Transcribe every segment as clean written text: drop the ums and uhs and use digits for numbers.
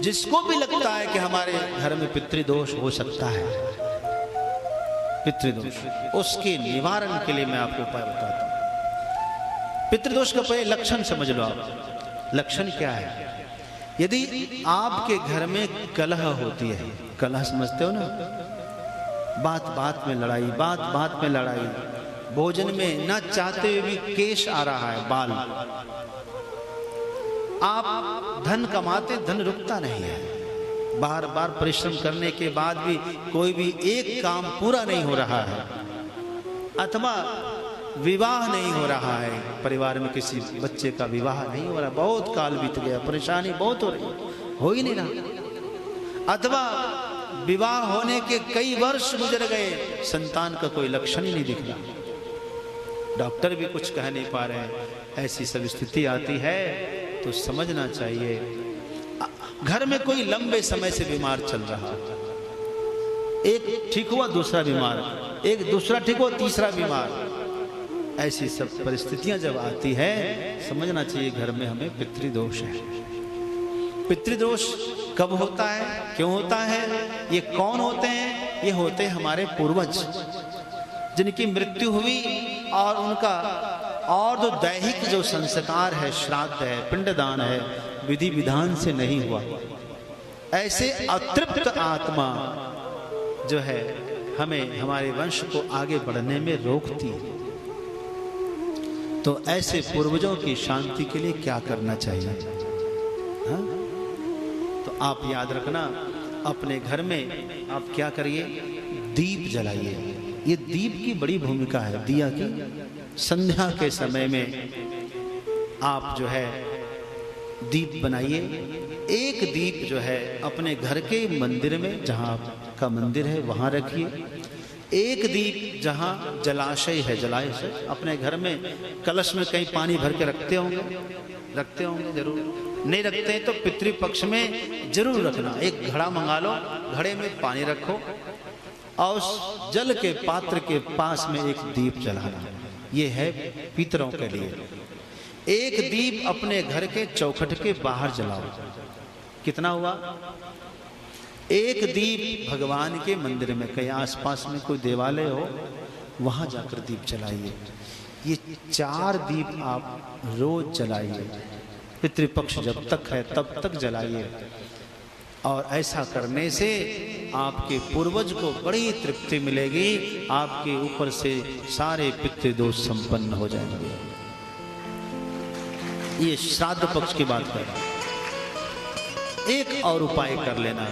जिसको भी लगता है कि हमारे घर में पितृदोष हो सकता है, पितृदोष, उसके निवारण के लिए मैं आपको उपाय बताता हूं। पितृदोष का पहले लक्षण समझ लो आप। लक्षण क्या है? यदि आपके घर में कलह होती है, कलह समझते हो ना, बात बात में लड़ाई, बात बात में लड़ाई, भोजन में ना चाहते हुए भी केश आ रहा है, बाल, आप धन कमाते, धन रुकता नहीं है, बार बार परिश्रम करने के बाद भी कोई भी एक काम पूरा नहीं हो रहा है, अथवा विवाह नहीं हो रहा है, परिवार में किसी बच्चे का विवाह नहीं हो रहा, बहुत काल बीत गया, परेशानी बहुत हो रही, हो ही नहीं रहा, अथवा विवाह होने के कई वर्ष गुजर गए, संतान का कोई लक्षण ही नहीं दिख रहा, डॉक्टर भी कुछ कह नहीं पा रहे हैं, ऐसी सब स्थिति आती है तो समझना चाहिए घर में कोई लंबे समय से बीमार चल रहा, एक ठीक हुआ दूसरा बीमार, एक दूसरा ठीक हुआ तीसरा बीमार, ऐसी सब परिस्थितियां जब आती है समझना चाहिए घर में हमें पितृदोष है। पितृदोष कब होता है, क्यों होता है, ये कौन होते हैं? ये होते हैं हमारे पूर्वज जिनकी मृत्यु हुई और उनका और जो दैहिक जो संस्कार है, श्राद्ध है, पिंडदान है, विधि विधान से नहीं हुआ, ऐसे अतृप्त आत्मा जो है हमें हमारे वंश को आगे बढ़ने में रोकती है। तो ऐसे पूर्वजों की शांति के लिए क्या करना चाहिए? हाँ? तो आप याद रखना, अपने घर में आप क्या करिए, दीप जलाइए। ये दीप की बड़ी भूमिका है, दिया की। संध्या के समय में आप जो है दीप बनाइए। एक दीप जो है अपने घर के मंदिर में, जहाँ आपका मंदिर है वहाँ रखिए। एक दीप जहाँ जलाशय है, जलाशय अपने घर में, कलश में कहीं पानी भर के रखते होंगे जरूर, नहीं रखते हैं तो पितृपक्ष में जरूर रखना। एक घड़ा मंगा लो, घड़े में पानी रखो और उस जल के पात्र के पास में एक दीप जलाना, ये है पितरों के लिए। एक दीप अपने घर के चौखट के बाहर जलाओ। कितना हुआ? एक दीप भगवान के मंदिर में, कहीं आसपास में कोई देवालय हो वहां जाकर दीप जलाइए। ये 4 दीप आप रोज जलाइए, पितृपक्ष जब तक है तब तक जलाइए। और ऐसा करने से आपके पूर्वज को बड़ी तृप्ति मिलेगी, आपके ऊपर से सारे पितृदोष संपन्न हो जाएंगे। ये श्राद्ध पक्ष की बात कर रहा हूं। एक और उपाय कर लेना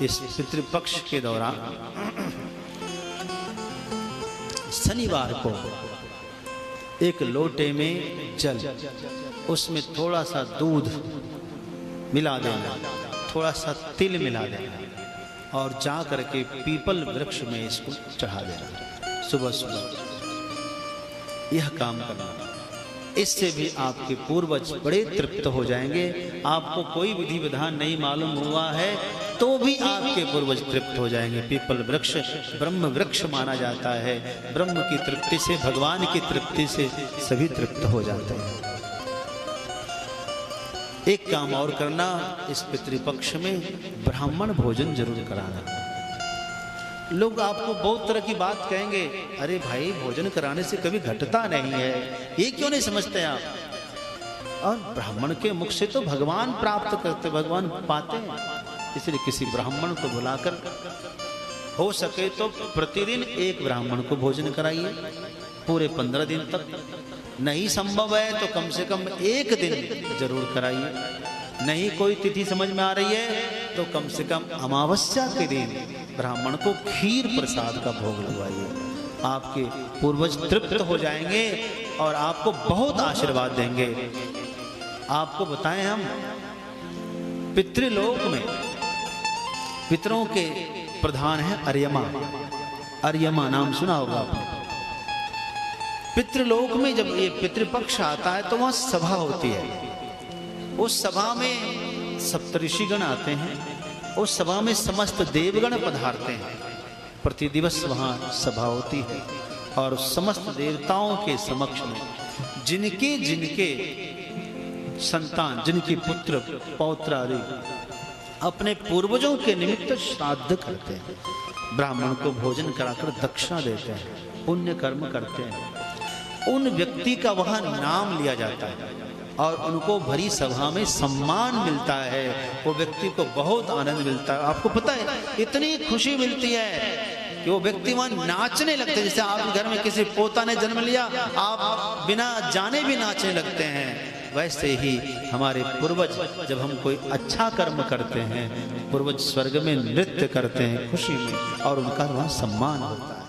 इस पितृपक्ष के दौरान। शनिवार को एक लोटे में जल, उसमें थोड़ा सा दूध मिला देना, थोड़ा सा तिल मिला देना और जा करके पीपल वृक्ष में इसको चढ़ा देना सुबह सुबह। यह काम करना, इससे भी आपके पूर्वज बड़े तृप्त हो जाएंगे। आपको कोई विधि विधान नहीं मालूम हुआ है तो भी आपके पूर्वज तृप्त हो जाएंगे। पीपल वृक्ष ब्रह्म वृक्ष माना जाता है। ब्रह्म की तृप्ति से, भगवान की तृप्ति से सभी तृप्त हो जाते हैं। एक काम और करना, इस पितृपक्ष में ब्राह्मण भोजन जरूर कराना। लोग आपको बहुत तरह की बात कहेंगे, अरे भाई भोजन कराने से कभी घटता नहीं है, ये क्यों नहीं समझते आप? और ब्राह्मण के मुख से तो भगवान प्राप्त करते, भगवान पाते हैं। इसलिए किसी ब्राह्मण को बुलाकर, हो सके तो प्रतिदिन एक ब्राह्मण को भोजन कराइए पूरे 15 दिन तक। नहीं संभव है तो कम से कम एक दिन जरूर कराइए। नहीं कोई तिथि समझ में आ रही है तो कम से कम अमावस्या के दिन ब्राह्मण को खीर प्रसाद का भोग लगवाइए। आपके पूर्वज तृप्त हो जाएंगे और आपको बहुत आशीर्वाद देंगे। आपको बताएं, हम पितृलोक में पितरों के प्रधान है अर्यमा। अर्यमा नाम सुना होगा आपने। पितृलोक में जब ये पितृपक्ष आता है तो वहां सभा होती है। उस सभा में सप्तऋषिगण आते हैं, उस सभा में समस्त देवगण पधारते हैं। प्रति दिवस वहां सभा होती है और समस्त देवताओं के समक्ष में जिनके जिनके संतान, जिनके पुत्र पौत्र आदि अपने पूर्वजों के निमित्त श्राद्ध करते हैं, ब्राह्मण को भोजन कराकर दक्षिणा देते हैं, पुण्य कर्म करते हैं, उन व्यक्ति का वहां नाम लिया जाता है और उनको भरी सभा में सम्मान मिलता है। वो व्यक्ति को बहुत आनंद मिलता है। आपको पता है इतनी खुशी मिलती है कि वो व्यक्ति वहां नाचने लगते हैं। जैसे आपके घर में किसी पोता ने जन्म लिया, आप बिना जाने भी नाचने लगते हैं। वैसे ही हमारे पूर्वज जब हम कोई अच्छा कर्म करते हैं, पूर्वज स्वर्ग में नृत्य करते हैं खुशी में और उनका वहां सम्मान होता है।